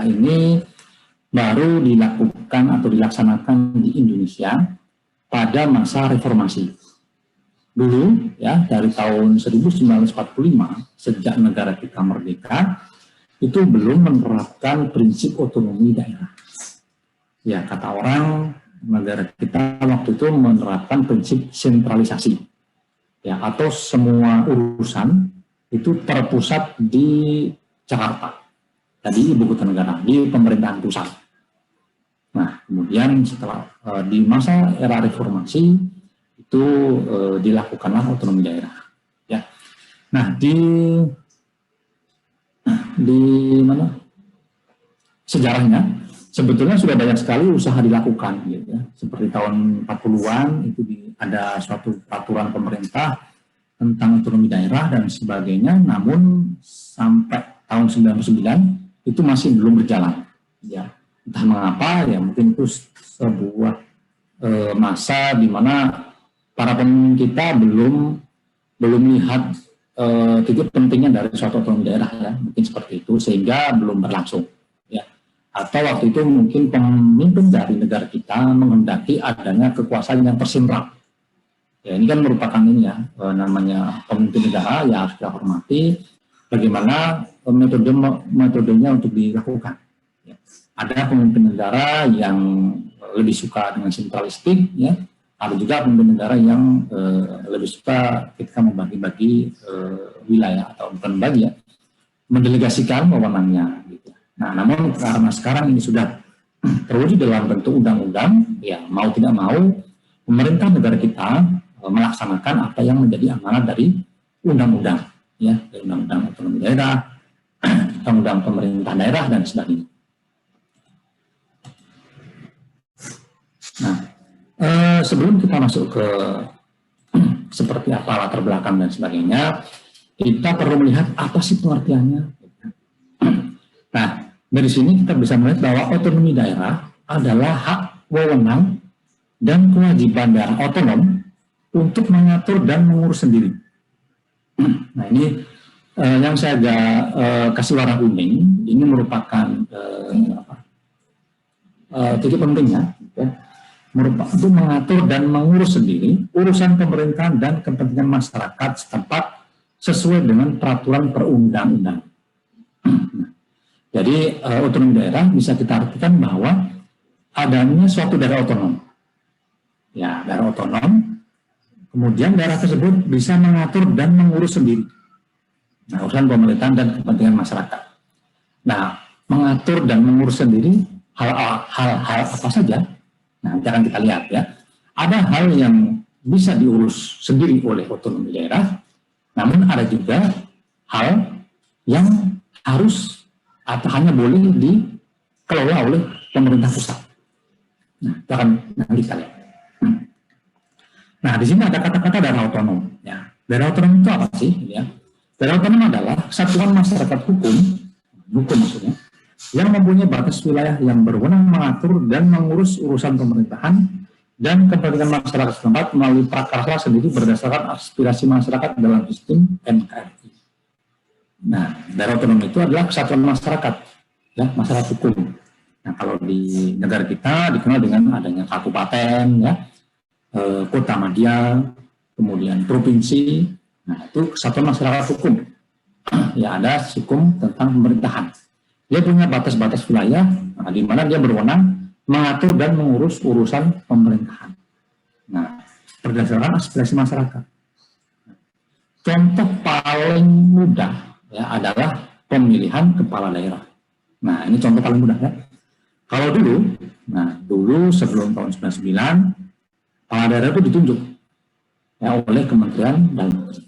daerah ini baru dilakukan atau dilaksanakan di Indonesia pada masa reformasi. Dulu ya dari tahun 1945 sejak negara kita merdeka itu belum menerapkan prinsip otonomi daerah. Ya kata orang negara kita waktu itu menerapkan prinsip sentralisasi. Ya atau semua urusan itu terpusat di Jakarta. Tadi ibu kota negara di pemerintahan pusat. Nah, kemudian setelah di masa era reformasi itu dilakukanlah otonomi daerah. Ya. Nah, di mana sejarahnya sebetulnya sudah banyak sekali usaha dilakukan, gitu ya. Seperti tahun 40-an itu ada suatu peraturan pemerintah tentang otonomi daerah dan sebagainya, namun sampai tahun 99 itu masih belum berjalan. Ya. Entah mengapa, ya mungkin itu sebuah masa di mana para pemimpin kita belum lihat titik pentingnya dari suatu otonomi daerah, ya mungkin seperti itu sehingga belum berlangsung, ya. Atau waktu itu mungkin pemimpin dari negara kita menghendaki adanya kekuasaan yang tersentral. Ya ini kan merupakan ini ya namanya pemimpin negara yang harus kita hormati. Bagaimana metodenya untuk dilakukan. Ada pemimpin negara yang lebih suka dengan sentralistik, ya. Ada juga pemimpin negara yang lebih suka ketika membagi-bagi wilayah atau bukan bagi, ya, mendelegasikan wewenangnya. Gitu. Nah, namun karena sekarang ini sudah terwujud dalam bentuk undang-undang, ya mau tidak mau pemerintah negara kita melaksanakan apa yang menjadi amanat dari undang-undang, ya, undang-undang otonomi daerah, undang-undang pemerintah daerah dan sebagainya. Nah, sebelum kita masuk ke seperti apa latar belakang dan sebagainya, kita perlu melihat apa sih pengertiannya. Nah, dari sini kita bisa melihat bahwa otonomi daerah adalah hak wewenang dan kewajiban daerah otonom untuk mengatur dan mengurus sendiri. Nah, ini yang saya agak kasih warna kuning, ini merupakan titik pentingnya, ya. Merupakan untuk mengatur dan mengurus sendiri urusan pemerintahan dan kepentingan masyarakat setempat sesuai dengan peraturan perundang-undangan. Jadi otonomi daerah bisa kita artikan bahwa adanya suatu daerah otonom. Ya, daerah otonom, kemudian daerah tersebut bisa mengatur dan mengurus sendiri. Nah, urusan pemerintahan dan kepentingan masyarakat. Nah, mengatur dan mengurus sendiri hal-hal apa saja? Nah, jangan kita lihat, ya. Ada hal yang bisa diurus sendiri oleh otonomi daerah, namun ada juga hal yang harus atau hanya boleh dikelola oleh pemerintah pusat. Nah, jangan nanti kita lihat. Nah, di sini ada kata-kata daerah otonom. Ya. Daerah otonom itu apa sih? Ya. Daerah otonom adalah satuan masyarakat hukum maksudnya, yang mempunyai batas wilayah yang berwenang mengatur dan mengurus urusan pemerintahan dan kepentingan masyarakat setempat melalui prakarsa sendiri berdasarkan aspirasi masyarakat dalam sistem NKRI. Nah, daerah otonom itu adalah kesatuan masyarakat, ya, masyarakat hukum. Nah, kalau di negara kita dikenal dengan adanya kabupaten, ya, kota madya, kemudian provinsi. Nah, itu kesatuan masyarakat hukum. Ya, ada hukum tentang pemerintahan. Dia punya batas-batas wilayah, nah, di mana dia berwenang mengatur dan mengurus urusan pemerintahan. Nah, berdasarkan aspirasi masyarakat. Contoh paling mudah, ya, adalah pemilihan kepala daerah. Nah, ini contoh paling mudah, ya. Kalau dulu sebelum tahun 99, kepala daerah itu ditunjuk, ya, oleh Kementerian Dalam Negeri.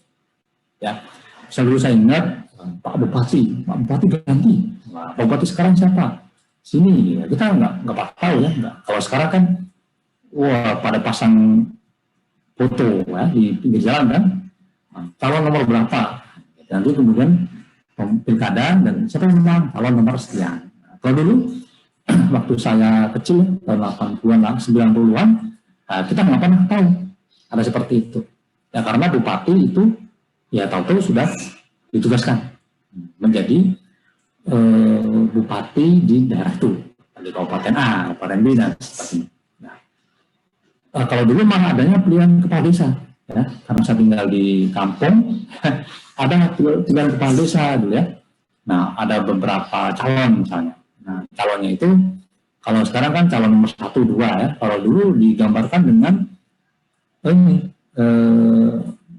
Ya, selalu saya ingat Pak Bupati ganti. Nah, Pak Bupati sekarang siapa? Sini, ya, kita nggak tahu, ya. Kalau sekarang kan, wah, pada pasang foto, ya, di pinggir jalan kan, calon nomor berapa? Nanti kemudian pilkada dan siapa yang menang, calon nomor sekian. Nah, kalau dulu waktu saya kecil tahun 80-an, 90-an, kita nggak pernah tahu ada seperti itu. Ya karena bupati itu ya tahu-tahu sudah ditugaskan menjadi bupati di daerah itu, di kabupaten A, kabupaten B dan sebagainya. Nah, kalau dulu malah adanya pilihan kepala desa, ya, karena saya tinggal di kampung, ada pilihan kepala desa dulu ya. Nah, ada beberapa calon misalnya. Nah, calonnya itu kalau sekarang kan calon nomor 1, 2 ya. Kalau dulu digambarkan dengan ini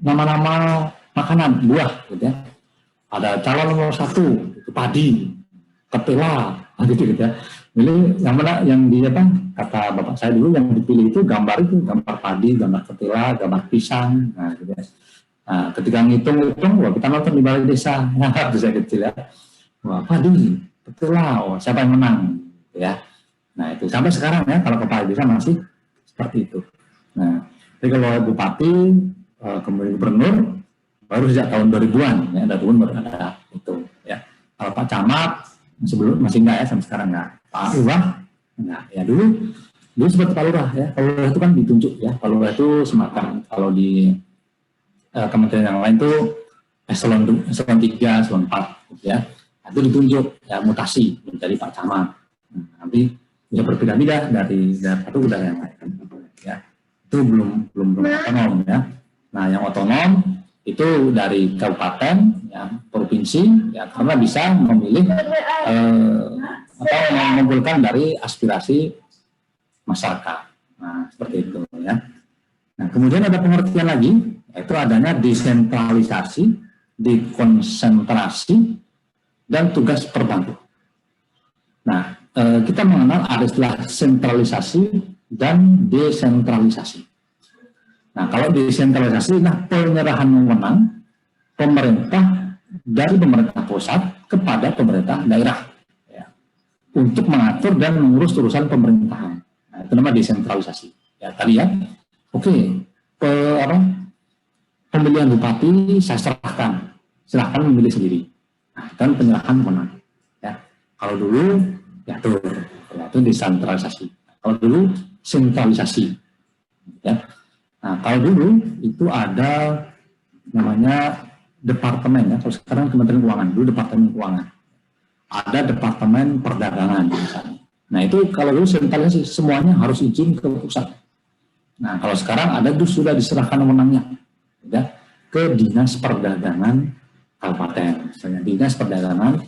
nama-nama makanan buah, gitu ya. Ada calon nomor 1 itu padi, ketela, gitu ya. Jadi yang mana yang di apa kata bapak saya dulu yang dipilih itu gambar padi, gambar ketela, gambar pisang, nah gitu ya. Nah, ketika ngitung-ngitung, wah kita nonton di balai desa, nah, bisa kecil ya. Wah, padi, ketela, oh, siapa yang menang, gitu ya. Nah itu sampai sekarang ya kalau kepala desa masih seperti itu. Nah, jadi kalau bupati, kemudian gubernur baru sejak tahun 2000-an ya, ada tahun baru ada itu ya. Kalau Pak Camat sebelum masih enggak ya sampai sekarang enggak. Pak Lurah enggak ya dulu seperti Pak Lurah ya. Pak Lurah itu kan ditunjuk ya. Pak Lurah itu semacam kalau di kementerian yang lain itu eselon 3, eselon 4 gitu ya. Itu ditunjuk ya mutasi menjadi Pak Camat. Nanti bisa berbeda-beda dari satu ke yang lain ya. Itu belum otonom ya. Nah, yang otonom itu dari kabupaten, ya, provinsi, ya, karena bisa memilih atau mengumpulkan dari aspirasi masyarakat. Nah, seperti itu ya. Nah, kemudian ada pengertian lagi, yaitu adanya desentralisasi, dekonsentrasi, dan tugas perbantu. Nah, kita mengenal ada istilah sentralisasi dan desentralisasi. Nah, kalau desentralisasi, nah penyerahan wewenang pemerintah dari pemerintah pusat kepada pemerintah daerah ya, untuk mengatur dan mengurus urusan pemerintahan. Nah, itu namanya desentralisasi. Ya, tadi ya, oke, pemilihan bupati saya silahkan memilih sendiri. Nah, kan penyerahan wewenang. Ya, kalau dulu ya itu desentralisasi. Kalau dulu sentralisasi. Ya. Nah, kalau dulu itu ada namanya departemen ya. Kalau sekarang Kementerian Keuangan, dulu Departemen Keuangan. Ada Departemen Perdagangan misalnya. Nah, itu kalau dulu sentralisasi semuanya harus izin ke pusat. Nah, kalau sekarang ada sudah diserahkan wewenangnya ya, ke Dinas Perdagangan Kabupaten, misalnya Dinas Perdagangan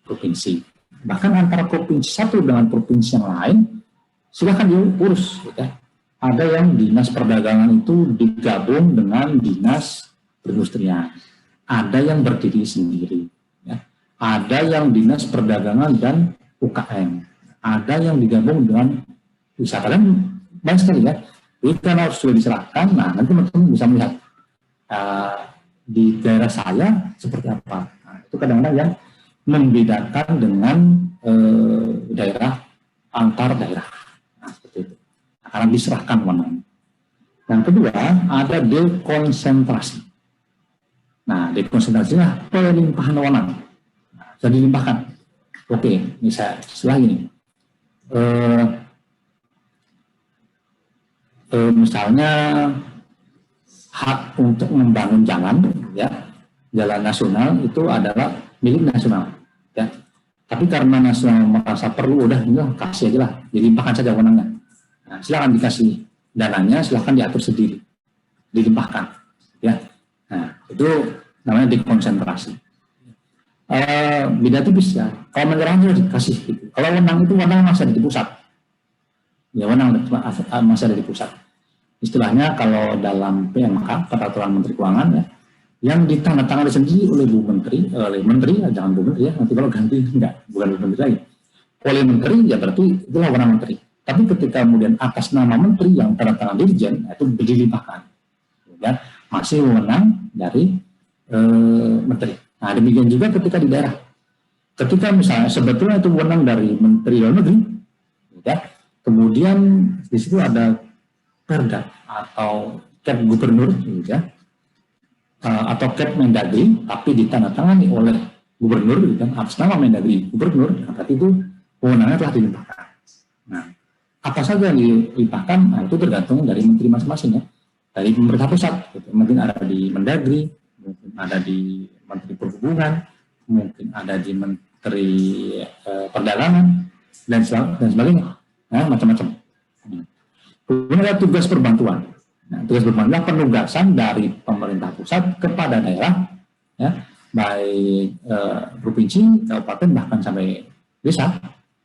Provinsi. Bahkan antara provinsi satu dengan provinsi yang lain silakan diurus ya. Ada yang dinas perdagangan itu digabung dengan dinas perindustrian. Ada yang berdiri sendiri. Ya. Ada yang dinas perdagangan dan UKM. Ada yang digabung dengan wisata. Dan banyak sekali ya. Itu kan harus sudah diserahkan. Nah, nanti teman-teman bisa melihat di daerah saya seperti apa. Nah, itu kadang-kadang yang membedakan dengan daerah antar daerah. Nah, seperti itu. Karena diserahkan wewenang. Yang kedua, ada dekonsentrasi. Nah, dekonsentrasinya pelimpahan wewenang. Nah, sudah dilimpahkan. Oke, ini saya istilah ini. Misalnya hak untuk membangun jalan, ya, jalan nasional itu adalah milik nasional, ya. Tapi karena nasional merasa perlu, udah kasih aja lah, dilimpahkan saja wewenangnya. Nah, silakan dikasih dananya, silakan diatur sendiri, dilimpahkan, ya. Nah, itu namanya dekonsentrasi. Beda tipis ya. Kalau menyerahnya dikasih gitu. Kalau wewenang itu wewenang masih ada di pusat, ya wewenang masih ada di pusat. Istilahnya kalau dalam PMK, Peraturan Menteri Keuangan ya, yang ditandatangani sendiri oleh Bu Menteri, jangan Bu Menteri ya, nanti kalau ganti bukan Bu Menteri lagi. Oleh Menteri ya berarti itulah wewenang Menteri. Tapi ketika kemudian atas nama menteri yang tanda tangan dirjen itu dilimpahkan, ya, masih wewenang dari menteri. Nah, demikian juga ketika di daerah. Ketika misalnya sebetulnya itu wewenang dari Menteri Dalam Negeri, ya, kemudian di situ ada Perda atau Kep Gubernur, ya, atau Kep Mendagri, tapi ditandatangani oleh Gubernur, dan atas nama Mendagri Gubernur, nah, berarti itu wewenangnya telah dilimpahkan. Nah, apa saja yang dilimpahkan, nah, itu tergantung dari menteri masing-masing ya. Dari pemerintah pusat, gitu. Mungkin ada di Mendagri, mungkin ada di Menteri Perhubungan, mungkin ada di Menteri Perdagangan dan sebagainya, nah, macam-macam. Kemudian ada tugas perbantuan. Nah, tugas perbantuan penugasan dari pemerintah pusat kepada daerah, ya, baik provinsi, kabupaten, bahkan sampai desa,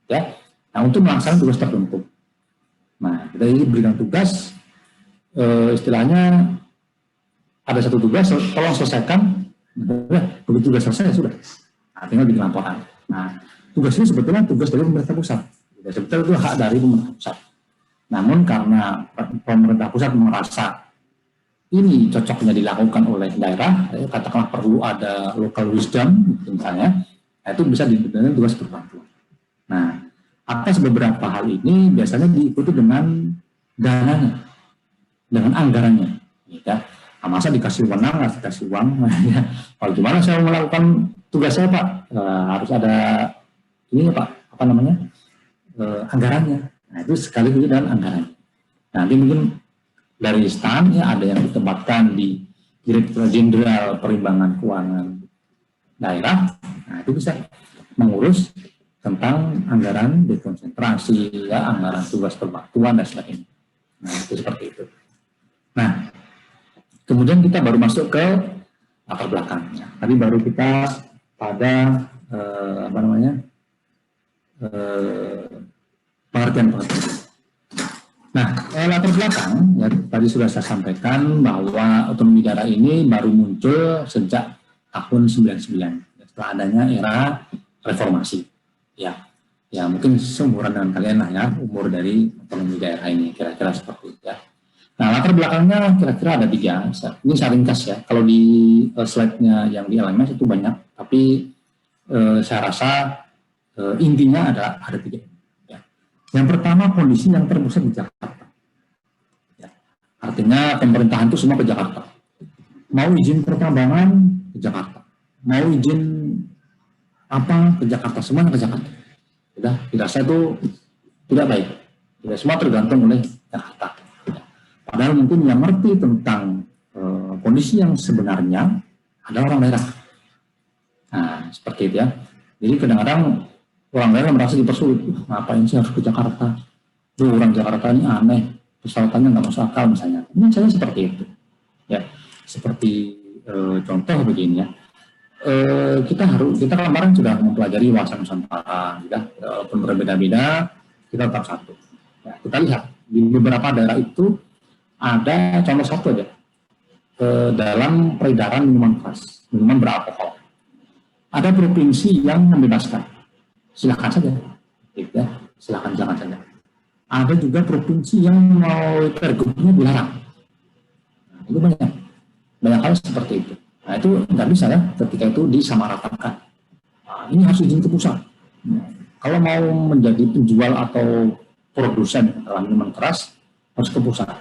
ya, nah, untuk melaksanakan tugas tertentu. Nah, kita berikan tugas, istilahnya ada satu tugas, tolong selesaikan, begitu tugas selesai sudah, nah, tinggal bikin laporan. Nah, tugas ini sebetulnya tugas dari pemerintah pusat, sebetulnya itu hak dari pemerintah pusat. Namun karena pemerintah pusat merasa ini cocoknya dilakukan oleh daerah, katakanlah perlu ada local wisdom misalnya, nah, itu bisa diberikan tugas perbantuan. Nah, atas beberapa hal ini biasanya diikuti dengan dananya, dengan anggarannya. Ya. Nah, masa dikasih wewenang, dikasih uang, ya. Kalau gimana saya melakukan tugas saya Pak, harus ada ini Pak, apa namanya, anggarannya. Nah, itu sekaligus dengan anggarannya. Nanti mungkin dari STAN, ya, ada yang ditempatkan di Direktur Jenderal Perimbangan Keuangan Daerah, nah, itu bisa mengurus tentang anggaran dekonsentrasi, ya, anggaran tugas perbantuan dan sebagainya. Nah, itu seperti itu. Nah, kemudian kita baru masuk ke latar belakangnya. Tadi baru kita pada apa namanya, pengertian. Nah, latar belakang, ya, tadi sudah saya sampaikan bahwa otonomi daerah ini baru muncul sejak tahun 99, setelah adanya era reformasi. Ya, ya mungkin seumuran dengan kalian lah, ya, umur dari otonomi daerah ini, kira-kira seperti itu, ya. Nah, latar belakangnya kira-kira ada 3. Ini saya ringkas, ya. Kalau di slide-nya yang di LMS itu banyak, tapi saya rasa intinya ada 3. Yang pertama, kondisi yang terpusat di Jakarta. Ya. Artinya pemerintahan itu semua ke Jakarta. Mau izin pertambangan ke Jakarta. Mau izin apa ke Jakarta, semuanya ke Jakarta. Sudah, dirasa itu tidak baik. Tidak semua tergantung oleh Jakarta. Ya. Padahal mungkin yang ngerti tentang kondisi yang sebenarnya ada orang daerah. Nah, seperti itu, ya. Jadi kadang-kadang orang daerah merasa dipersulit, ngapain sih harus ke Jakarta? Tuh, orang Jakarta ini aneh, pesawatnya nggak masuk akal misalnya. Ini saya seperti itu, ya. Seperti contoh begini, ya. Kita kemarin sudah mempelajari wawasan Nusantara, ya. Walaupun berbeda-beda, kita tetap satu. Ya, kita lihat di beberapa daerah itu ada contoh satu aja, dalam peredaran minuman keras, minuman beralkohol. Ada provinsi yang membebaskan. Silakan saja, ya, silakan saja. Ada juga provinsi yang mau pergubnya dilarang. Nah, itu banyak hal seperti itu. Nah, itu nggak bisa, ya, ketika itu disamaratakan. Nah, ini harus izin ke pusat. Nah, kalau mau menjadi penjual atau produsen dalam minuman keras harus ke pusat.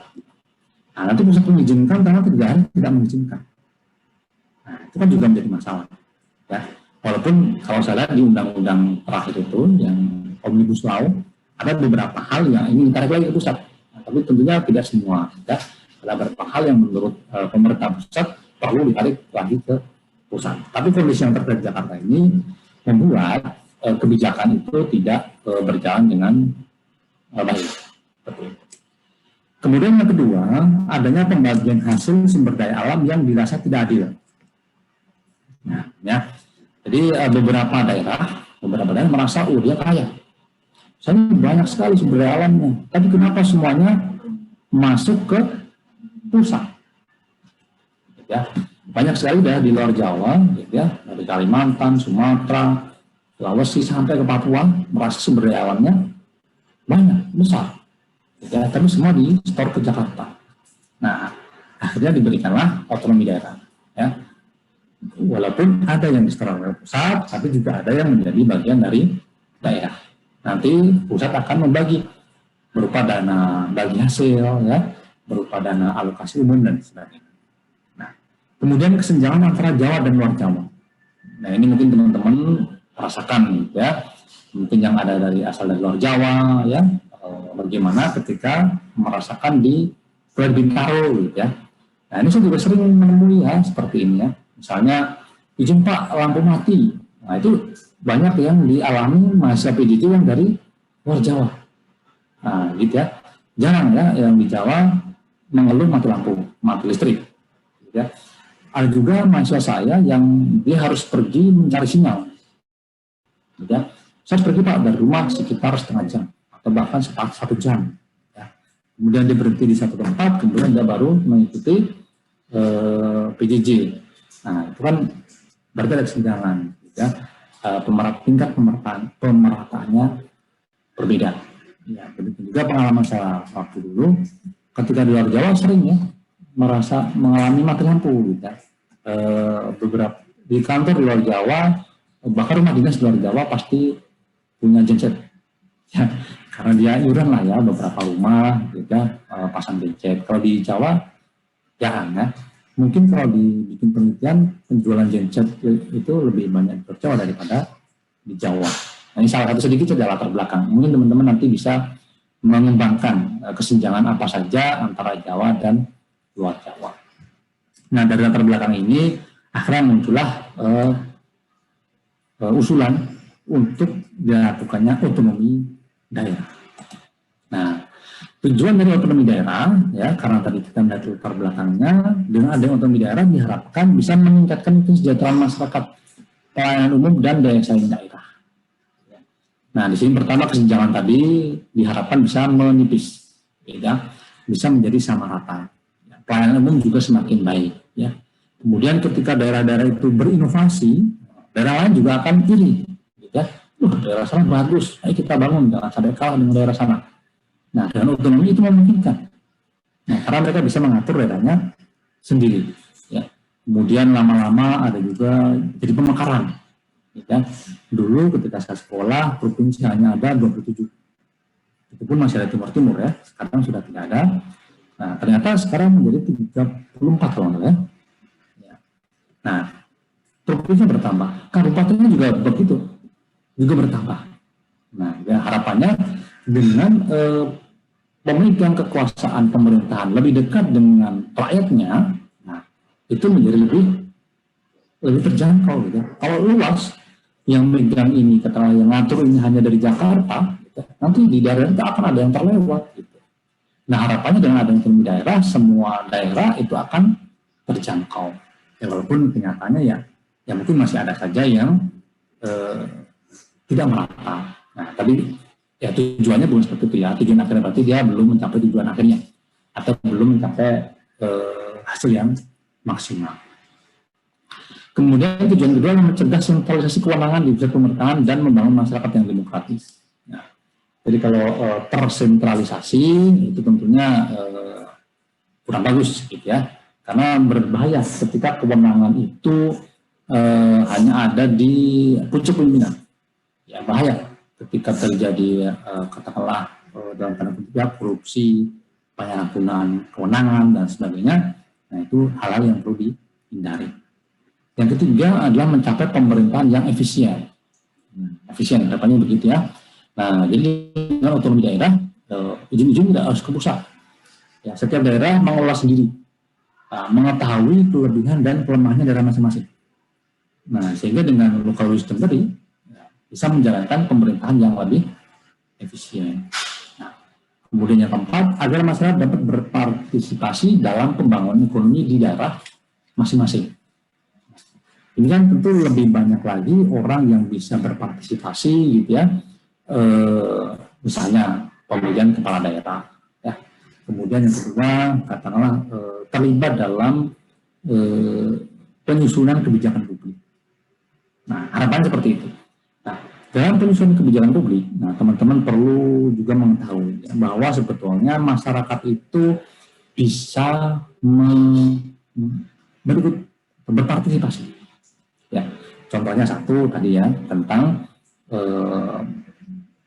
Nah, nanti pusat mengizinkan karena tidak mengizinkan. Nah, itu kan juga menjadi masalah, ya. Walaupun kalau saya lihat di undang-undang terakhir itu, yang Omnibus Law, ada beberapa hal yang ingin ditarik lagi ke pusat. Nah, tapi tentunya tidak semua. Ya. Ada beberapa hal yang menurut pemerintah pusat perlu ditarik lagi ke pusat. Tapi kondisi yang terjadi di Jakarta ini membuat kebijakan itu tidak berjalan dengan baik. Kemudian yang kedua, adanya pembagian hasil sumber daya alam yang dirasa tidak adil. Nah, ya. Jadi beberapa daerah merasa, dia kaya. Saya banyak sekali sumber daya alamnya. Tapi kenapa semuanya masuk ke pusat? Ya, banyak sekali daerah di luar Jawa, ya, dari Kalimantan, Sumatera, Sulawesi sampai ke Papua, merasa sumber daya alamnya banyak, besar. Ya, tapi semua di store ke Jakarta. Nah, akhirnya diberikanlah otonomi daerah. Ya. Walaupun ada yang disetor oleh pusat, tapi juga ada yang menjadi bagian dari daerah. Nanti pusat akan membagi berupa dana bagi hasil, ya, berupa dana alokasi umum dan sebagainya. Nah, kemudian kesenjangan antara Jawa dan luar Jawa. Nah, ini mungkin teman-teman rasakan, ya, mungkin yang ada dari asal dari luar Jawa, ya, bagaimana ketika merasakan di Pulau Bintaro, gitu, ya. Nah, ini saya juga sering menemui, ya, seperti ini, ya. Misalnya, izin Pak, lampu mati. Nah, itu banyak yang dialami mahasiswa PJJ yang dari luar Jawa. Nah, gitu ya. Jarang ya yang di Jawa mengeluh mati lampu, mati listrik. Gitu ya. Ada juga mahasiswa saya yang dia harus pergi mencari sinyal. Gitu ya. Saya harus pergi Pak dari rumah sekitar setengah jam atau bahkan 1 jam. Ya. Kemudian dia berhenti di satu tempat, kemudian dia baru mengikuti PJJ. Nah, itu kan berarti ada kesenjangan. Gitu ya. Tingkat pemerataannya berbeda. Ya, begitu juga pengalaman saya waktu dulu ketika di luar Jawa sering ya merasa mengalami mati lampu gitu ya. Beberapa di kantor di luar Jawa bahkan rumah dinas di luar Jawa pasti punya genset ya, karena dia iuran lah ya beberapa rumah gitu ya, pasang genset. Kalau di Jawa jarang ya. Mungkin kalau dibikin penelitian penjualan genset itu lebih banyak di Jawa daripada di Jawa. Nah, ini salah satu sedikit saja latar belakang. Mungkin teman-teman nanti bisa mengembangkan kesenjangan apa saja antara Jawa dan luar Jawa. Nah, dari latar belakang ini akhirnya muncullah usulan untuk dilakukannya otonomi daerah. Nah, tujuan dari otonomi daerah ya karena tadi kita melihat latar belakangnya, dengan adanya otonomi daerah diharapkan bisa meningkatkan kesejahteraan masyarakat, pelayanan umum dan daya saing daerah. Nah, di sini pertama kesenjangan tadi diharapkan bisa menipis, ya, bisa menjadi sama rata. Pelayanan umum juga semakin baik. Ya. Kemudian ketika daerah-daerah itu berinovasi, daerah lain juga akan iri. Ya. Daerah sana bagus, ayo kita bangun, jangan sampai kalah dengan daerah sana. Nah, dengan otonomi itu memungkinkan. Nah, karena mereka bisa mengatur daerahnya sendiri. Ya. Kemudian lama-lama ada juga jadi pemekaran. Ya. Dulu ketika saya sekolah, provinsi hanya ada 27. Itu pun masih ada timur-timur ya, sekarang sudah tidak ada. Nah, ternyata sekarang menjadi 34 kalau ya. Nah, provinsi bertambah, kabupatennya juga begitu, juga bertambah. Nah, ya, harapannya dengan pemegang kekuasaan pemerintahan lebih dekat dengan rakyatnya, nah, itu menjadi lebih terjangkau gitu. Kalau luas yang megang ini, katakanlah yang ngatur ini hanya dari Jakarta, gitu, nanti di daerah itu akan ada yang terlewat. Gitu. Nah, harapannya dengan adanya otonomi daerah, semua daerah itu akan terjangkau. Ya, walaupun kenyataannya ya mungkin masih ada saja yang tidak merata. Nah, tapi ya tujuannya bukan seperti itu ya. Tujuan akhirnya berarti dia belum mencapai tujuan akhirnya atau belum mencapai hasil yang maksimal. Kemudian tujuan kedua adalah mencegah sentralisasi kewenangan di pusat pemerintahan dan membangun masyarakat yang demokratis. Nah, jadi kalau tersentralisasi itu tentunya kurang bagus, gitu ya, karena berbahaya ketika kewenangan itu hanya ada di pucuk pimpinan. Ya, bahaya ketika terjadi katakanlah dalam tanda kutip korupsi, penyalahgunaan kewenangan dan sebagainya. Nah, itu hal-hal yang perlu dihindari. Yang ketiga adalah mencapai pemerintahan yang efisien. Efisien, harapannya begitu ya. Nah, jadi dengan otonomi daerah, ujung-ujung tidak harus ke pusat. Ya, setiap daerah mengelola sendiri, mengetahui kelebihan dan kelemahannya daerah masing-masing. Nah, sehingga dengan local wisdom tadi, bisa menjalankan pemerintahan yang lebih efisien. Nah, kemudian yang keempat, agar masyarakat dapat berpartisipasi dalam pembangunan ekonomi di daerah masing-masing. Ini kan tentu lebih banyak lagi orang yang bisa berpartisipasi gitu ya, misalnya pemilihan kepala daerah, ya. Kemudian yang kedua, katakanlah terlibat dalam penyusunan kebijakan publik. Nah, harapan seperti itu. Nah, dalam penyusunan kebijakan publik, nah teman-teman perlu juga mengetahui ya, bahwa sebetulnya masyarakat itu bisa berpartisipasi. Ya, contohnya satu tadi ya tentang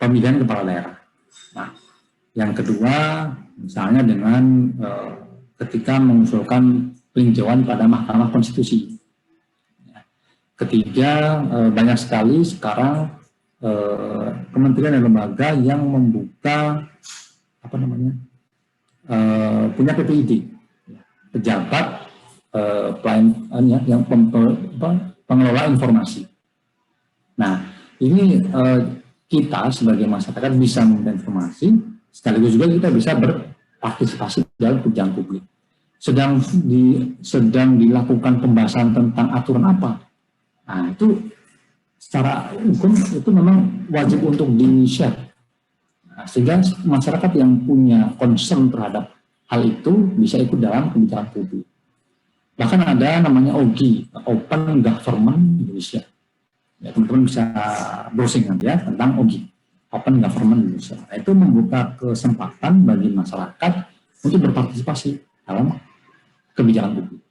pemilihan kepala daerah. Nah, yang kedua misalnya dengan ketika mengusulkan peninjauan pada Mahkamah Konstitusi. Ya. Ketiga, banyak sekali sekarang kementerian dan lembaga yang membuka punya PPID, pejabat pelayan yang pengelola informasi. Nah, ini kita sebagai masyarakat bisa memberikan informasi, sekaligus juga kita bisa berpartisipasi dalam kebijakan publik. Sedang dilakukan pembahasan tentang aturan apa. Nah, itu secara hukum itu memang wajib untuk di-share. Nah, sehingga masyarakat yang punya concern terhadap hal itu bisa ikut dalam kebijakan publik. Bahkan ada namanya OGI, Open Government Indonesia. Ya, teman-teman bisa browsing nanti ya tentang OGI, Open Government Indonesia. Nah, itu membuka kesempatan bagi masyarakat untuk berpartisipasi dalam kebijakan publik.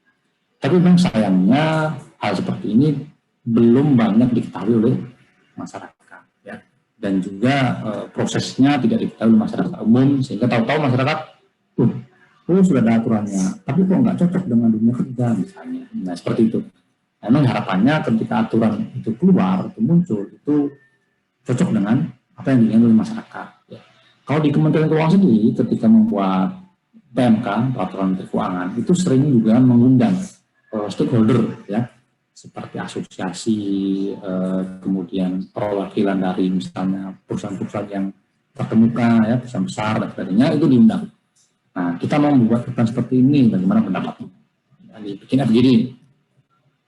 Tapi memang sayangnya hal seperti ini belum banyak diketahui oleh masyarakat, ya. Dan juga prosesnya tidak diketahui oleh masyarakat umum, sehingga tahu-tahu masyarakat, sudah ada aturannya, tapi kok nggak cocok dengan dunia kerja misalnya. Nah, seperti itu. Memang harapannya ketika aturan itu keluar, itu muncul, itu cocok dengan apa yang diinginkan oleh masyarakat. Ya. Kalau di Kementerian Keuangan sendiri, ketika membuat PMK, peraturan menteri keuangan, itu sering juga mengundang stakeholder, ya, seperti asosiasi, kemudian perwakilan dari misalnya perusahaan-perusahaan yang terkemuka, ya, perusahaan besar dan sebagainya, itu diundang. Nah, kita mau membuat kebijakan seperti ini, bagaimana pendapatnya? Nah, dibikin FGD.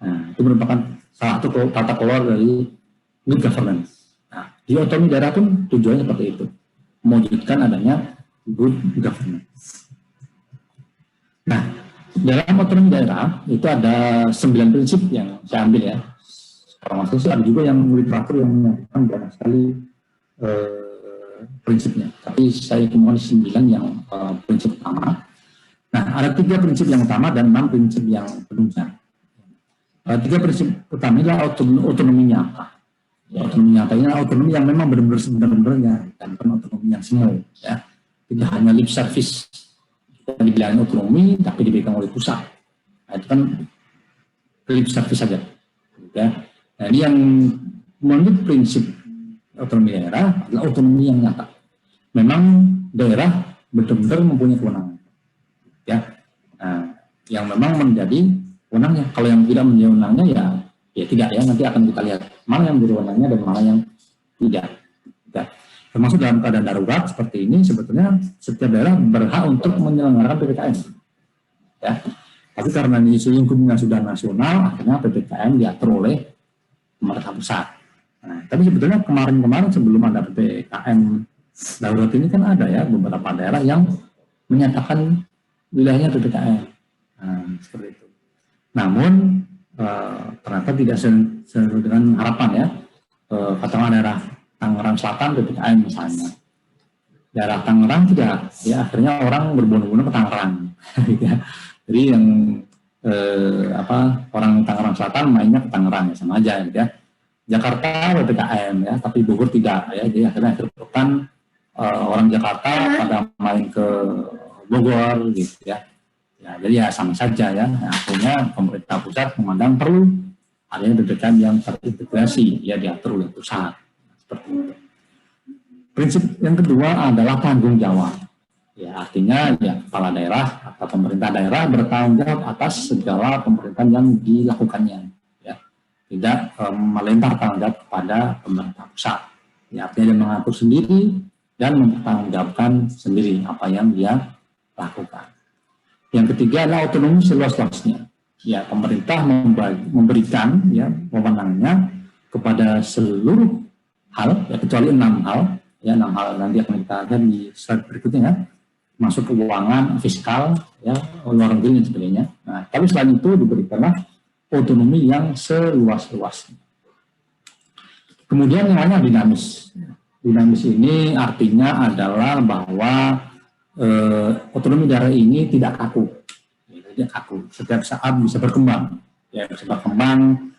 Nah, itu merupakan salah satu tata kelola dari good governance. Nah, di otonomi daerah pun tujuannya seperti itu, mewujudkan adanya good governance. Nah, dalam otonomi daerah itu ada 9 prinsip yang saya ambil ya. Sekarang masih ada juga yang literatur yang menyatakan banyak sekali prinsipnya. Tapi saya kemudian 9 yang prinsip utama. Nah, ada 3 prinsip yang utama dan 6 prinsip yang penunjang. 3 prinsip utama adalah otonomi nyata. Ya, otonomi nyata ini otonomi yang memang benar-benar sebenarnya, dan bukan otonomi yang semu. Ya. Tidak hanya lip service. Kita dibilangin otonomi, tapi dipegang oleh pusat. Nah, itu kan lip service saja. Ya. Nah, ini yang menurut prinsip otonomi daerah adalah otonomi yang nyata. Memang daerah benar-benar mempunyai kewenangan. Ya. Nah, yang memang menjadi wewenangnya. Kalau yang tidak menjadi wewenangnya ya tidak ya. Nanti akan kita lihat mana yang menjadi wewenangnya dan mana yang tidak. Ya. Termasuk dalam keadaan darurat seperti ini, sebetulnya setiap daerah berhak untuk menyelenggarakan PPKM. Ya. Tapi karena isu lingkungan sudah nasional, akhirnya PPKM diatur oleh pemerintah pusat. Nah, tapi sebetulnya kemarin-kemarin sebelum ada PPKM darurat ini kan ada ya beberapa daerah yang menyatakan wilayahnya PPKM. Nah, seperti itu. Namun ternyata tidak sesuai dengan harapan ya. Katakanlah daerah Tangerang Selatan PPKM misalnya. Daerah Tangerang tidak, ya akhirnya orang berbondong-bondong ke Tangerang. Jadi yang orang Tangerang Selatan mainnya ke Tangerang ya, sama aja ya. Jakarta PPKM ya, tapi Bogor tidak ya. Jadi akhirnya akhir pekan orang Jakarta pada main ke Bogor gitu ya. Ya, jadi ya sama saja ya. Nah, akhirnya pemerintah pusat memandang perlu adanya PPKM yang terintegrasi ya, diatur oleh pusat. Seperti itu. Prinsip yang kedua adalah tanggung jawab. Ya, artinya ya kepala daerah atau pemerintah daerah bertanggung jawab atas segala pemerintahan yang dilakukannya. Ya, tidak melempar tanggung jawab kepada pemerintah pusat. Ya, artinya dia mengatur sendiri dan mempertanggungjawabkan sendiri apa yang dia lakukan. Yang ketiga adalah otonomi seluas-luasnya. Ya, pemerintah memberikan ya wewenangnya kepada seluruh hal, ya, kecuali 6 hal, ya 6 hal nanti akan kita lihat di slide berikutnya ya, masuk keuangan, fiskal, ya, luar negeri dan sebagainya. Nah, tapi selain itu diberikanlah otonomi yang seluas-luasnya. Kemudian yang lainnya dinamis. Dinamis ini artinya adalah bahwa otonomi daerah ini tidak kaku, tidak kaku. Setiap saat bisa berkembang, ya bisa berkembang.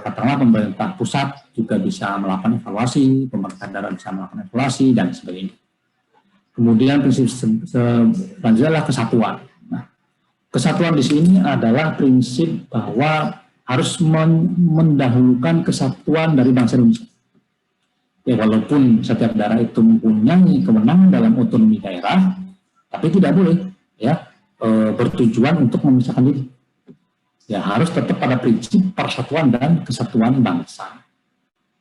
Katakanlah pemerintah pusat juga bisa melakukan evaluasi, pemerintah daerah bisa melakukan evaluasi dan sebagainya. Kemudian prinsip selanjutnya adalah kesatuan. Nah, kesatuan di sini adalah prinsip bahwa harus mendahulukan kesatuan dari bangsa Indonesia. Ya, walaupun setiap daerah itu mempunyai kewenangan dalam otonomi daerah, tapi tidak boleh ya bertujuan untuk memisahkan diri. Ya, harus tetap pada prinsip persatuan dan kesatuan bangsa.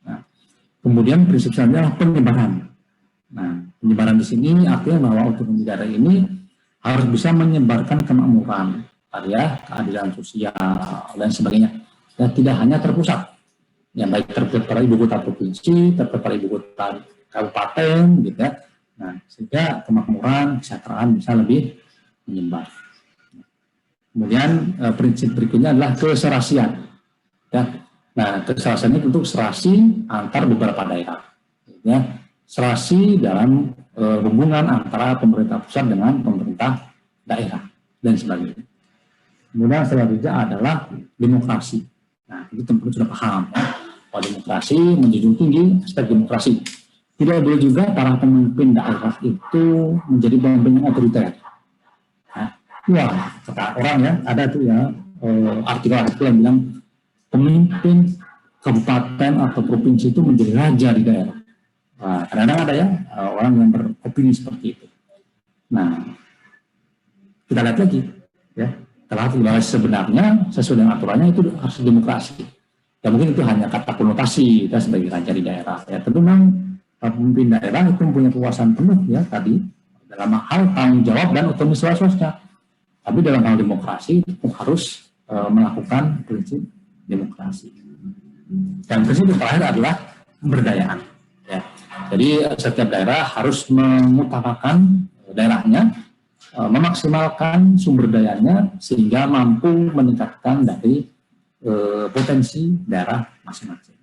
Nah, Kemudian prinsip selanjutnya adalah penyebaran. Nah, penyebaran di sini artinya bahwa otonomi daerah ini harus bisa menyebarkan kemakmuran, ya, keadilan sosial dan sebagainya. Dan tidak hanya terpusat, yang baik terpusat ibu kota provinsi, terpusat ibu kota kabupaten, gitu ya. Nah, sehingga kemakmuran, kesejahteraan bisa lebih menyebar. Kemudian prinsip berikutnya adalah keserasian. Ya. Nah, keserasian ini tentu serasi antar beberapa daerah. Ya. Serasi dalam hubungan antara pemerintah pusat dengan pemerintah daerah dan sebagainya. Kemudian selanjutnya adalah demokrasi. Nah, itu tentu sudah paham. Ya. Bahwa demokrasi menjunjung tinggi aspek demokrasi. Tidak boleh juga para pemimpin daerah itu menjadi pemimpin yang otoriter. Nah, wah, kata orang ya, ada tuh ya artikel-artikel yang bilang pemimpin kabupaten atau provinsi itu menjadi raja di daerah. Nah, kadang-kadang ada ya orang yang beropini seperti itu. Nah, kita lihat lagi, ya, telah bahwa sebenarnya sesuai dengan aturannya itu harus demokrasi. Ya mungkin itu hanya kata konotasi kita sebagai raja di daerah. Ya tentu memang pemimpin daerah itu mempunyai kekuasaan penuh ya tadi dalam hal tanggung jawab dan otonomi sosial. Tapi dalam hal demokrasi itu harus melakukan prinsip demokrasi. Dan prinsip terakhir adalah pemberdayaan. Ya. Jadi setiap daerah harus mengutamakan daerahnya, memaksimalkan sumber dayanya sehingga mampu meningkatkan dari potensi daerah masing-masing.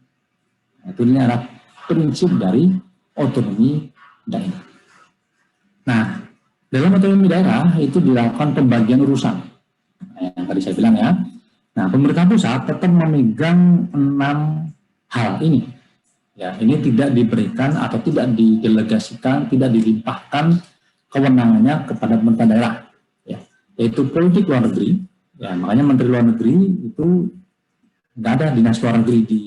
Nah, itu ini adalah prinsip dari otonomi daerah. Nah, dalam otonomi daerah itu dilakukan pembagian urusan. Yang tadi saya bilang ya. Nah, pemerintah pusat tetap memegang 6 hal ini. Ya, ini tidak diberikan atau tidak didelegasikan, tidak dilimpahkan kewenangannya kepada pemerintah daerah. Ya, yaitu politik luar negeri. Ya, makanya Menteri Luar Negeri itu tidak ada dinas luar negeri di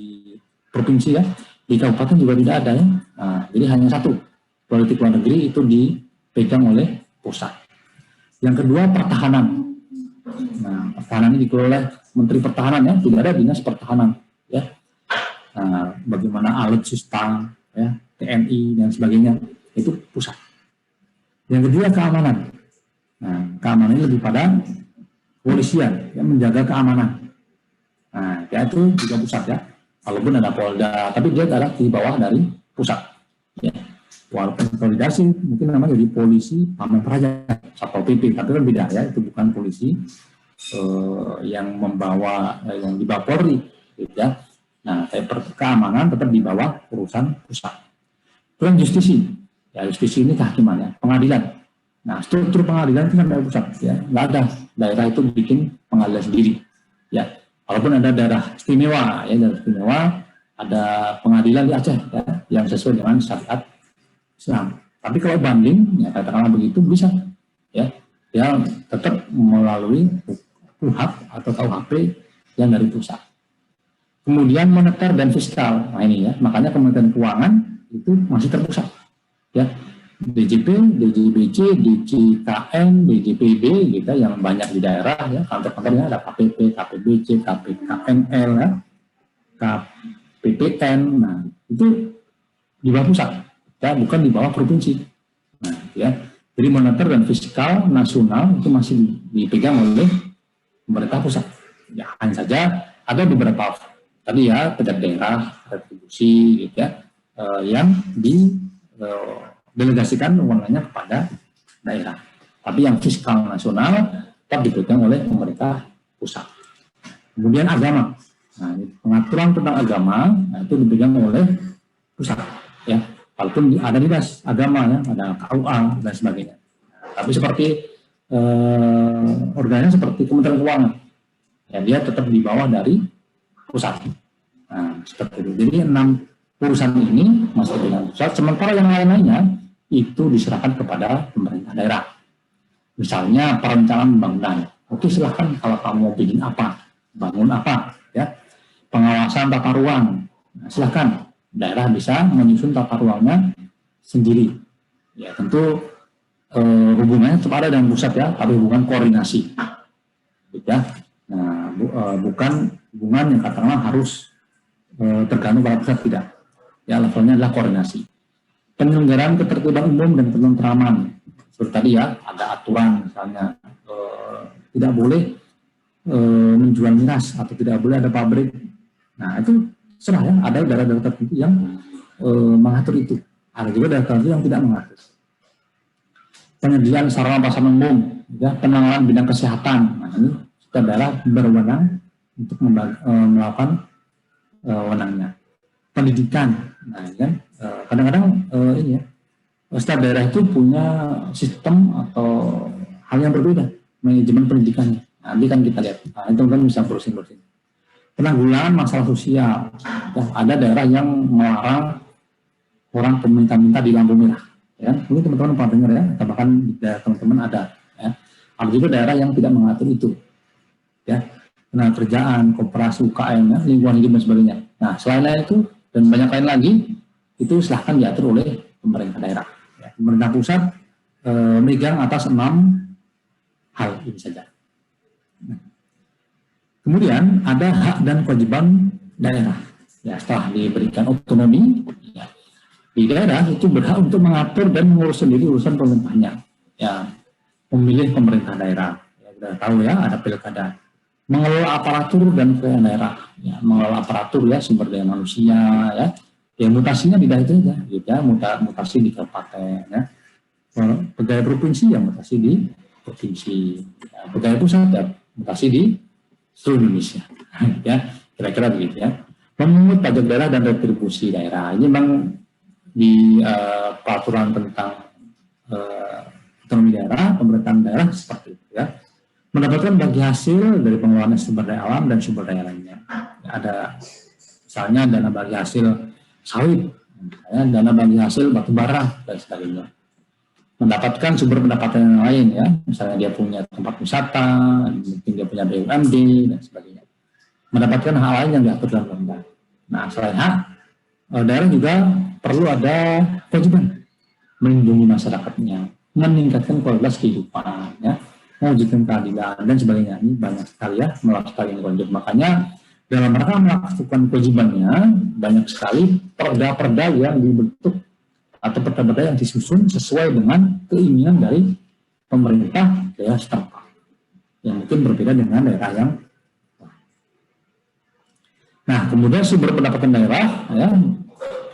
provinsi ya. Di kabupaten juga tidak ada ya. Nah, jadi hanya satu. Politik luar negeri itu dipegang oleh pusat. Yang kedua pertahanan. Nah, pertahanan ini dikelola oleh Menteri Pertahanan ya, tidak ada dinas pertahanan ya. Nah, bagaimana alutsista ya, TNI dan sebagainya itu pusat. Yang kedua keamanan. Nah, keamanan ini lebih pada kepolisian ya, menjaga keamanan. Nah, ya itu juga pusat ya. Walaupun ada Polda, tapi dia ada di bawah dari pusat. Ya. Walaupun konsolidasi mungkin namanya jadi polisi pamong praja Satpol PP, tapi kan beda ya, itu bukan polisi yang membawa yang di bawah Polri, gitu ya. Nah, keamanan tetap di bawah urusan pusat. Kemudian justisi, ya justisi ini kehakiman ya, pengadilan. Nah, struktur pengadilan itu kan dari pusat, ya, nggak ada daerah itu bikin pengadilan sendiri, ya. Walaupun ada daerah istimewa, ya daerah istimewa ada pengadilan di Aceh, ya, yang sesuai dengan syariat Islam. Tapi kalau banding, ya katakanlah begitu bisa, ya, dia tetap melalui KUHP atau KUHP yang dari pusat. Kemudian moneter dan fiskal, nah ini ya, makanya Kementerian Keuangan itu masih terpusat, ya. DJP, DJBC, DJKN, DJPB, gitu yang banyak di daerah, ya, kantor-kantornya ada KPP, KPBC, KPKNL, ya, KPPN, nah itu di bawah pusat, ya, bukan di bawah provinsi. Nah, ya, jadi moneter dan fiskal nasional itu masih dipegang oleh pemerintah pusat. Ya, hanya saja ada beberapa tadi ya pejabat daerah, retribusi, gitu ya, yang delegasikan wewenangnya kepada daerah. Tapi yang fiskal nasional tetap dipegang oleh pemerintah pusat. Kemudian agama. Nah, pengaturan tentang agama nah, itu dipegang oleh pusat. Ya, walaupun ada dinas agama ya, ada KUA dan sebagainya. Tapi seperti organnya seperti Kementerian Keuangan, ya dia tetap di bawah dari pusat. Nah, seperti itu. Jadi 6 urusan ini masih dengan pusat. Sementara yang lain-lainnya itu diserahkan kepada pemerintah daerah. Misalnya perencanaan pembangunan. Oke, silahkan kalau kamu mau bikin apa, bangun apa, ya. Pengawasan tata ruang. Nah, silahkan daerah bisa menyusun tata ruangnya sendiri. Ya, tentu hubungannya tetap ada dengan pusat ya, tapi hubungan koordinasi. Ya. Nah, bukan hubungan yang katakanlah harus tergantung pada pusat, tidak. Ya, levelnya adalah koordinasi. Penyelenggaraan ketertiban umum dan ketentraman. Seperti tadi ya, ada aturan misalnya tidak boleh menjual miras atau tidak boleh ada pabrik. Nah, itu serah ya, ada daerah-daerah tertentu yang mengatur itu. Ada juga daerah tertentu yang tidak mengatur. Penyediaan sarana prasarana umum, ya, penanganan bidang kesehatan. Nah, ini daerah berwenang untuk melakukan wewenangnya. Pendidikan, nah kan kadang-kadang ini ya, setiap daerah itu punya sistem atau hal yang berbeda manajemen pendidikannya. Nanti kan kita lihat, nah, itu kan bisa browsing-browsing. Penanggulangan masalah sosial, ya, ada daerah yang melarang orang meminta-minta di lampu merah. Ya, mungkin teman-teman pernah dengar ya, atau bahkan di daerah teman-teman ada. Ya. Ada juga daerah yang tidak mengatur itu. Ya, tenaga kerjaan, koperasi, UKM, ya, lingkungan hidup dan sebagainya. Nah, selain itu dan banyak lain lagi, itu silahkan diatur oleh pemerintah daerah. Ya, pemerintah pusat megang atas 6 hal ini saja. Nah, kemudian ada hak dan kewajiban daerah. Ya, setelah diberikan otonomi, ya, di daerah itu berhak untuk mengatur dan mengurus sendiri urusan pemerintahnya. Ya, memilih pemerintah daerah. Ya, kita tahu ya, ada pilkada. Mengelola aparatur dan kekayaan daerah, ya, mengelola aparatur ya, sumber daya manusia, ya mutasinya tidak itu aja, gitu ya, mutasi di kabupaten, ya, pegawai provinsi yang mutasi di provinsi, ya, pegawai pusat ya, mutasi di seluruh Indonesia, ya, kira-kira begitu ya. Memungut pajak daerah dan retribusi daerah, ini memang di peraturan tentang otonomi daerah, pemerintahan daerah seperti itu ya. Mendapatkan bagi hasil dari pengelolaan sumber daya alam dan sumber daya lainnya. Ada misalnya dana bagi hasil sawit, dana bagi hasil batu bara dan sebagainya. Mendapatkan sumber pendapatan yang lain ya, misalnya dia punya tempat wisata, mungkin dia punya BUMD dan sebagainya. Mendapatkan hal lain yang diatur dalam undang-undang. Nah, selain hak, daerah juga perlu ada kewajiban melindungi masyarakatnya, meningkatkan kualitas kehidupan, ya, mewujudkan keadilan dan sebagainya. Ini banyak sekali ya melakukan yang wajib. Makanya dalam rangka melakukan kewajibannya banyak sekali perda-perda yang dibentuk atau perda-perda yang disusun sesuai dengan keinginan dari pemerintah daerah setempat yang mungkin berbeda dengan daerah yang. Nah, kemudian sumber pendapatan daerah, ya,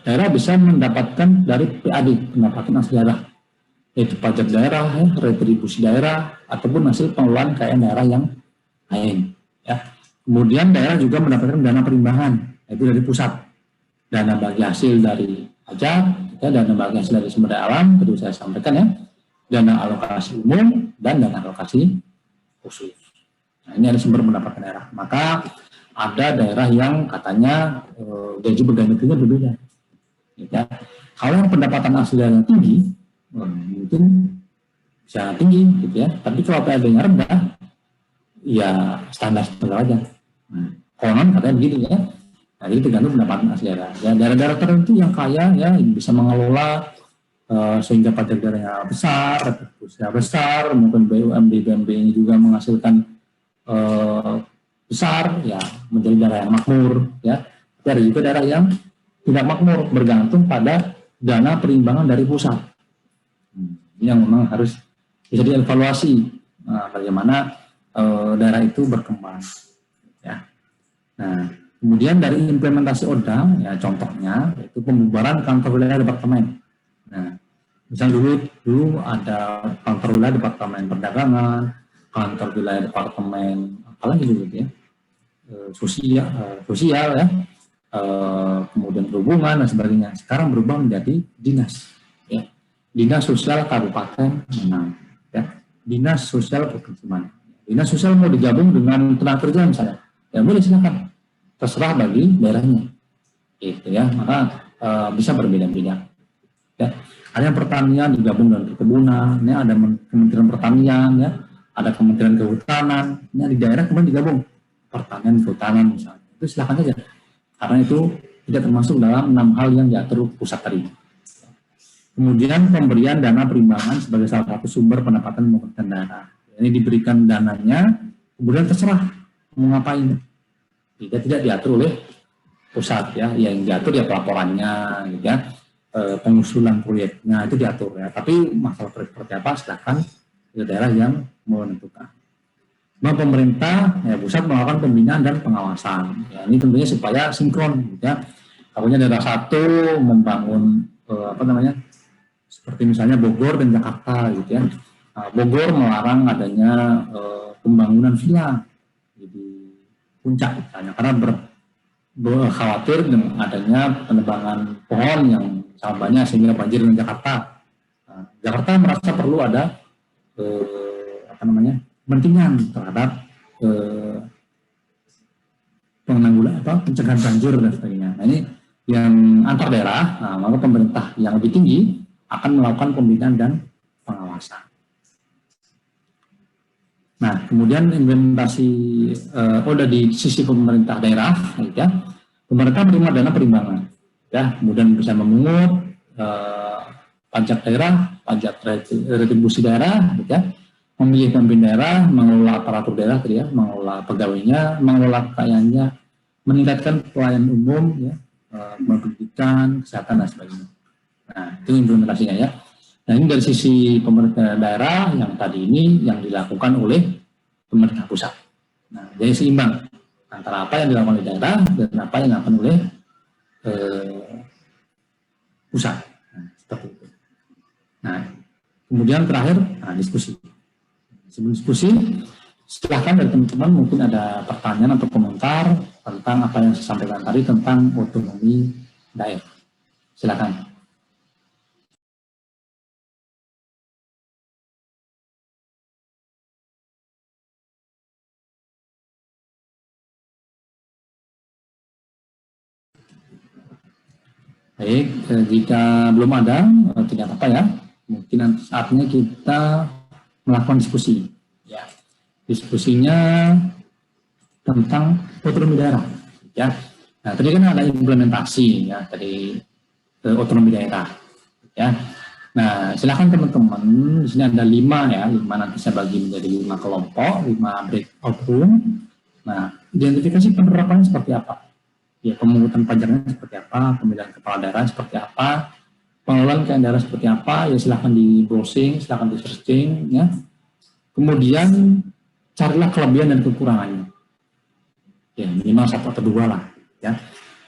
daerah bisa mendapatkan dari PAD, pendapatan asli daerah, yaitu pajak daerah, ya, retribusi daerah, ataupun hasil pengelolaan kekayaan daerah yang lain. Ya. Kemudian daerah juga mendapatkan dana perimbangan, yaitu dari pusat. Dana bagi hasil dari pajak, ya, dana bagi hasil dari sumber daya alam, tadi saya sampaikan ya, dana alokasi umum, dan dana alokasi khusus. Nah, ini ada sumber pendapatan daerah. Maka ada daerah yang katanya gaji pegawai berbeda. Ya. Kalau yang pendapatan asli daerah tinggi, mungkin bisa tinggi gitu ya, tapi kalau PAD-nya rendah ya standar aja. Konon katanya begitu ya. Nah, jadi tergantung pendapatan asli daerah. Ya, daerah-daerah tertentu yang kaya ya bisa mengelola sehingga pajak daerahnya besar, retribusinya besar, mungkin BUMD ini juga menghasilkan besar ya, menjadi daerah yang makmur ya. Tapi ada juga daerah yang tidak makmur, bergantung pada dana perimbangan dari pusat. Ini yang memang harus bisa dievaluasi bagaimana daerah itu berkembang. Ya. Nah, kemudian dari implementasi ODA, ya contohnya yaitu pembubaran kantor wilayah departemen. Nah, misal dulu ada kantor wilayah departemen perdagangan, kantor wilayah departemen apalagi dulu ya, sosial ya. Kemudian perhubungan dan sebagainya. Sekarang berubah menjadi dinas, ya. Dinas Sosial Kabupaten Manang, ya. Dinas Sosial Provinsi Manang. Dinas Sosial mau digabung dengan tenaga kerja misalnya, ya boleh silakan, terserah bagi daerahnya, gitu ya. Maka bisa berbeda-beda. Ya. Ada yang pertanian digabung dengan perkebunan, ya. Ada Kementerian Pertanian, ya. Ada Kementerian Kehutanan, ya. Di daerah kemudian digabung pertanian kehutanan misalnya. Itu silakan saja. Karena itu tidak termasuk dalam 6 hal yang diatur pusat tadi. Kemudian pemberian dana perimbangan sebagai salah satu sumber pendapatan pemerintah daerah. Ini diberikan dananya, kemudian terserah mau ngapain. Tidak diatur oleh pusat ya, yang diatur ya pelaporannya, gitu ya, pengusulan proyeknya itu diatur ya. Tapi masalah proyek seperti apa silakan ke daerah yang menentukan. Nah, pemerintah ya pusat melakukan pembinaan dan pengawasan. Ya, ini tentunya supaya sinkron, gitu ya. Takutnya daerah satu membangun apa namanya, seperti misalnya Bogor dan Jakarta, gitu ya. Nah, Bogor melarang adanya pembangunan villa di puncak, misalnya, karena khawatir dengan adanya penebangan pohon yang sangat banyak sehingga banjir di Jakarta. Nah, Jakarta merasa perlu ada apa namanya, pentingan terhadap penanggulangan apa pencegahan banjir dan sebagainya. Nah, ini yang antar daerah, nah, maka pemerintah yang lebih tinggi akan melakukan pembinaan dan pengawasan. Nah, kemudian implementasi udah di sisi pemerintah daerah, ya, pemerintah menerima dana perimbangan, ya, kemudian bisa memungut pajak daerah, pajak retribusi daerah, ya, memilih pemimpin daerah, mengelola aparatur daerah, ya, mengelola pegawainya, mengelola kekayaannya, meningkatkan pelayanan umum, ya, pendidikan, kesehatan dan sebagainya. Nah, itu implementasinya ya. Nah, ini dari sisi pemerintah daerah yang tadi ini yang dilakukan oleh pemerintah pusat. Nah, jadi seimbang antara apa yang dilakukan oleh daerah dan apa yang dilakukan oleh pusat. Nah, seperti itu. Nah, kemudian terakhir, diskusi. Sebelum diskusi, silahkan dari teman-teman mungkin ada pertanyaan atau komentar tentang apa yang saya sampaikan tadi tentang otonomi daerah. Silakan. Baik, jika belum ada, tidak apa-apa ya. Mungkin saatnya kita melakukan diskusi. Ya, diskusinya tentang otonomi daerah. Ya, nah tadi kan ada implementasi ya dari otonomi daerah. Ya, nah silakan teman-teman. Di sini ada 5 ya, 5 nanti saya bagi menjadi 5 kelompok, 5 breakout room. Nah, identifikasi penerapannya seperti apa? Ya, pemungutan pajaknya seperti apa, pemilihan kepala daerah seperti apa, pengelolaan keuangan daerah seperti apa, ya silahkan di browsing, silahkan di searching, ya. Kemudian carilah kelebihan dan kekurangannya, ya minimal 1 atau 2 lah, ya,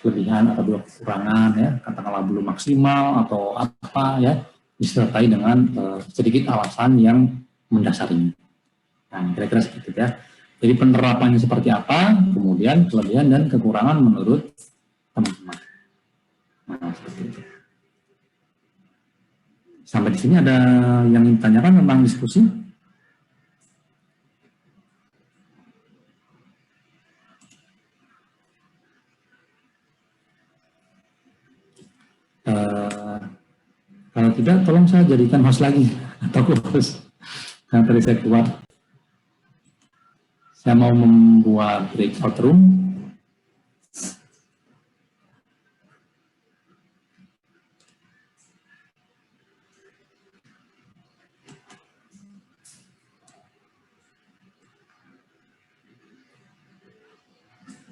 kelebihan atau 2 kekurangan, ya, katakanlah belum maksimal atau apa, ya, disertai dengan sedikit alasan yang mendasarinya. Nah, kira-kira seperti itu ya. Jadi penerapannya seperti apa, kemudian kelebihan dan kekurangan menurut teman-teman. Nah, seperti itu. Sampai di sini ada yang ingin ditanyakan tentang diskusi? Kalau tidak, tolong saya jadikan host lagi atau host. Karena tadi saya keluar. Saya mau membuat breakout room.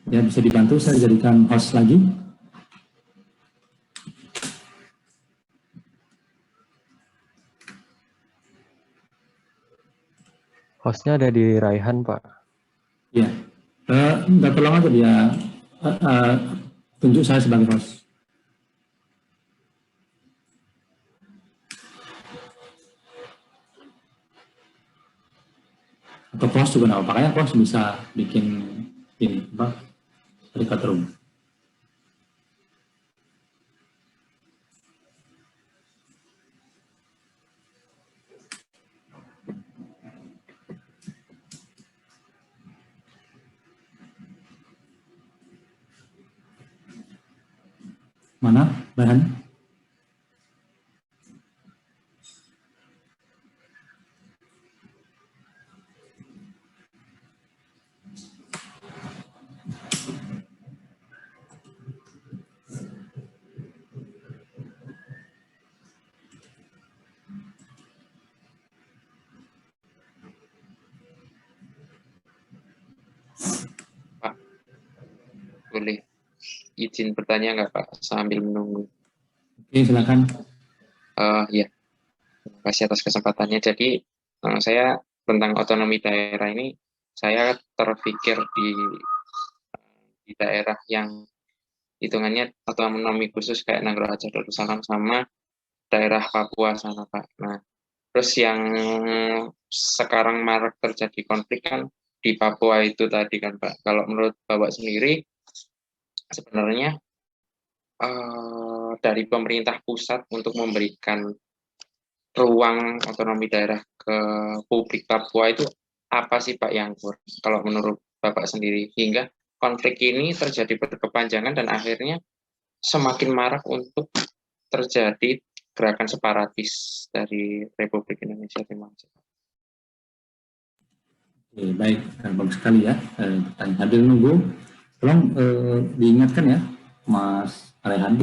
Ya, bisa dibantu saya jadikan host lagi. Hostnya ada di Raihan, Pak. Ya, nggak tolong aja dia tunjuk saya sebagai host. Atau host juga nggak apa-apa, kayak host bisa bikin ini apa, breakout room. Mana bahan? Pak, boleh izin bertanya nggak Pak sambil menunggu? Oke, silakan. Ya, terima kasih atas kesempatannya. Jadi saya tentang otonomi daerah ini, saya terpikir di daerah yang hitungannya otonomi khusus kayak Nugraha Darussalam sama daerah Papua sana Pak. Nah, terus yang sekarang marak terjadi konflik kan di Papua itu tadi kan Pak. Kalau menurut Bapak sendiri, sebenarnya dari pemerintah pusat untuk memberikan ruang otonomi daerah ke publik Papua itu apa sih Pak yang kurang? Kalau menurut Bapak sendiri, hingga konflik ini terjadi berkepanjangan dan akhirnya semakin marak untuk terjadi gerakan separatis dari Republik Indonesia. Terima kasih. Oke, baik, bagus sekali ya. Sambil nunggu, tolong diingatkan ya, Mas Rehan,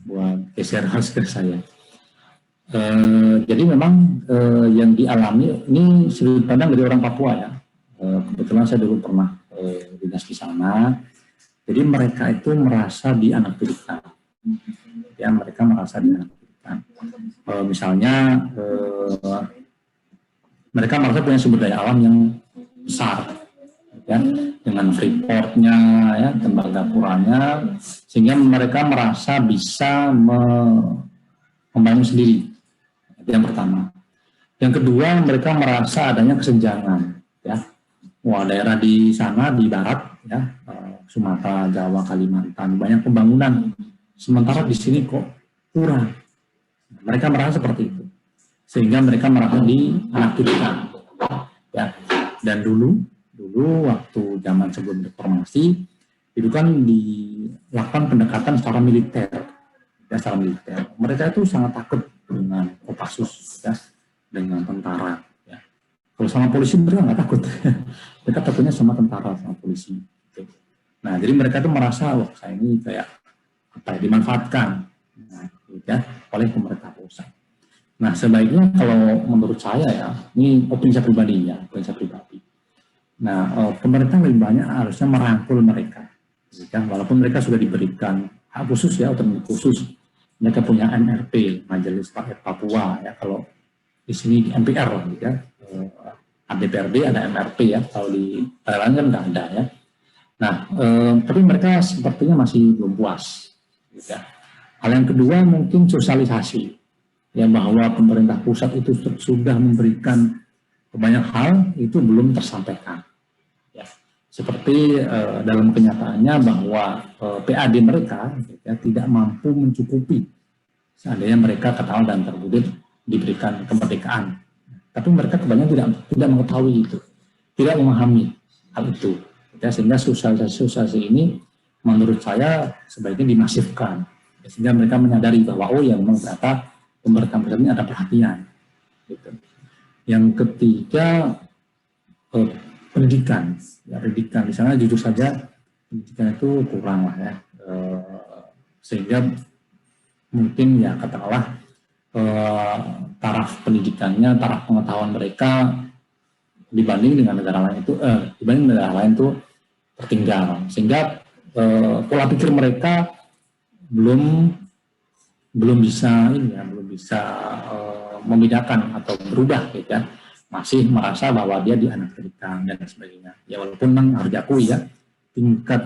buat geser host ke saya. Jadi memang yang dialami ini sudut pandang dari orang Papua ya. Kebetulan saya dulu pernah dinas di sana. Jadi mereka itu merasa dianaktirikan. Ya, mereka merasa dianaktirikan. Misalnya mereka merasa punya sumber daya alam yang besar, ya, dengan freeport-nya, ya, tembagapuranya, sehingga mereka merasa bisa membangun sendiri. Itu yang pertama. Yang kedua, mereka merasa adanya kesenjangan, ya. Wah, daerah di sana di barat, ya, Sumatera, Jawa, Kalimantan, banyak pembangunan. Sementara di sini kok kurang. Mereka merasa seperti itu, sehingga mereka merasa dianaktirikan, ya. Dan dulu waktu zaman sebelum reformasi itu kan dilakukan pendekatan secara militer, ya, secara militer. Mereka itu sangat takut dengan Kopassus, ya, dengan tentara, ya. Kalau sama polisi mereka nggak takut, mereka takutnya sama tentara, sama polisi. Gitu. Nah, jadi mereka itu merasa, wah, saya ini kayak apa ya, dimanfaatkan, nah, ya, oleh pemerintah pusat. Nah, sebaiknya kalau menurut saya ya, ini opini saya pribadi ya, opini saya pribadi. Nah, pemerintah lebih banyak harusnya merangkul mereka, ya, walaupun mereka sudah diberikan hak khusus ya, otonomi khusus. Mereka punya MRP, Majelis Rakyat Papua ya, kalau di sini MPR lah, ya. Ada DPRD, ada MRP ya, kalau di Thailand kan nggak ada ya. Nah, tapi mereka sepertinya masih belum puas. Ya. Hal yang kedua mungkin sosialisasi, ya, bahwa pemerintah pusat itu sudah memberikan banyak hal itu belum tersampaikan. Ya. Seperti dalam kenyataannya bahwa PAD mereka ya, tidak mampu mencukupi seandainya mereka ketahuan dan terbukti diberikan kemerdekaan. Tapi mereka kebanyakan tidak mengetahui itu, tidak memahami hal itu. Ya, sehingga sosialisasi ini menurut saya sebaiknya dimasifkan, ya, sehingga mereka menyadari bahwa oh ya memang ternyata pemerintah pusat ini ada perhatian. Gitu. Yang ketiga pendidikan, ya, pendidikan di sana jujur saja pendidikan itu kurang lah ya, sehingga mungkin ya katakanlah taraf pendidikannya, taraf pengetahuan mereka dibanding dengan negara lain itu tertinggal, sehingga pola pikir mereka belum bisa ini ya, belum bisa membedakan atau berubah gitu ya, masih merasa bahwa dia dianaktirikan dan sebagainya. Ya walaupun memang harus diakui ya tingkat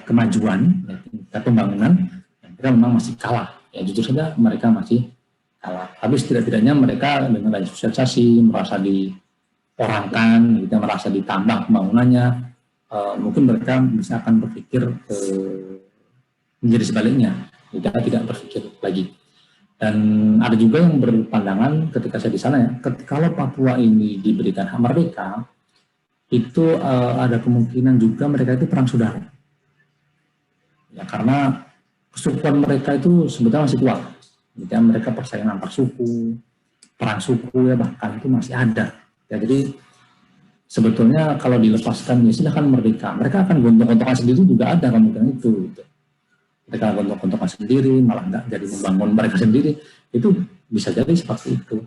kemajuan, ya, tingkat pembangunan mereka memang masih kalah. Ya jujur saja mereka masih kalah. Tapi setidak-tidaknya mereka dengan adanya sosialisasi merasa diorangkan, gitu, merasa ditambah pembangunannya. Mungkin mereka bisa akan berpikir menjadi sebaliknya, tidak berpikir lagi. Dan ada juga yang berpandangan ketika saya di sana ya, kalau Papua ini diberikan hak merdeka, itu ada kemungkinan juga mereka itu perang saudara. Ya karena kesukuan mereka itu sebetulnya masih kuat. Gitu, mereka persaingan antar suku, perang suku ya bahkan itu masih ada. Ya, jadi sebetulnya kalau dilepaskan ya silahkan merdeka, mereka akan gontok-gontokan sendiri juga ada kemungkinan itu. Gitu. Mereka gontok-gontokan sendiri, malah nggak jadi membangun mereka sendiri, itu bisa jadi seperti itu.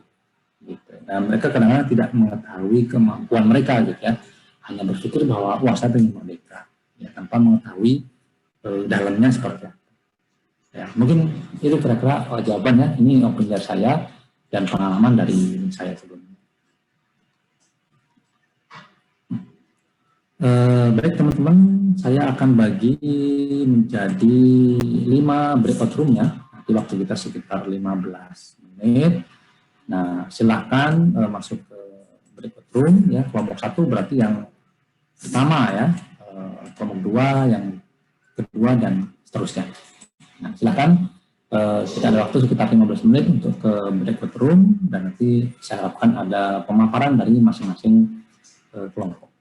Gitu. Nah, mereka kadang-kadang tidak mengetahui kemampuan mereka, gitu ya. hanya berpikir bahwa wah saya ingin merdeka, ya, tanpa mengetahui dalamnya seperti apa. Ya, mungkin itu kira-kira jawabannya. Ini opini dari saya dan pengalaman dari saya sebelumnya. Baik teman-teman, saya akan bagi menjadi 5 breakout room ya. Nanti waktu kita sekitar 15 menit. Nah, silahkan masuk ke breakout room ya. Kelompok 1 berarti yang pertama ya, kelompok 2 yang kedua dan seterusnya. Nah, silahkan kita ada waktu sekitar 15 menit untuk ke breakout room dan nanti saya harapkan ada pemaparan dari masing-masing kelompok.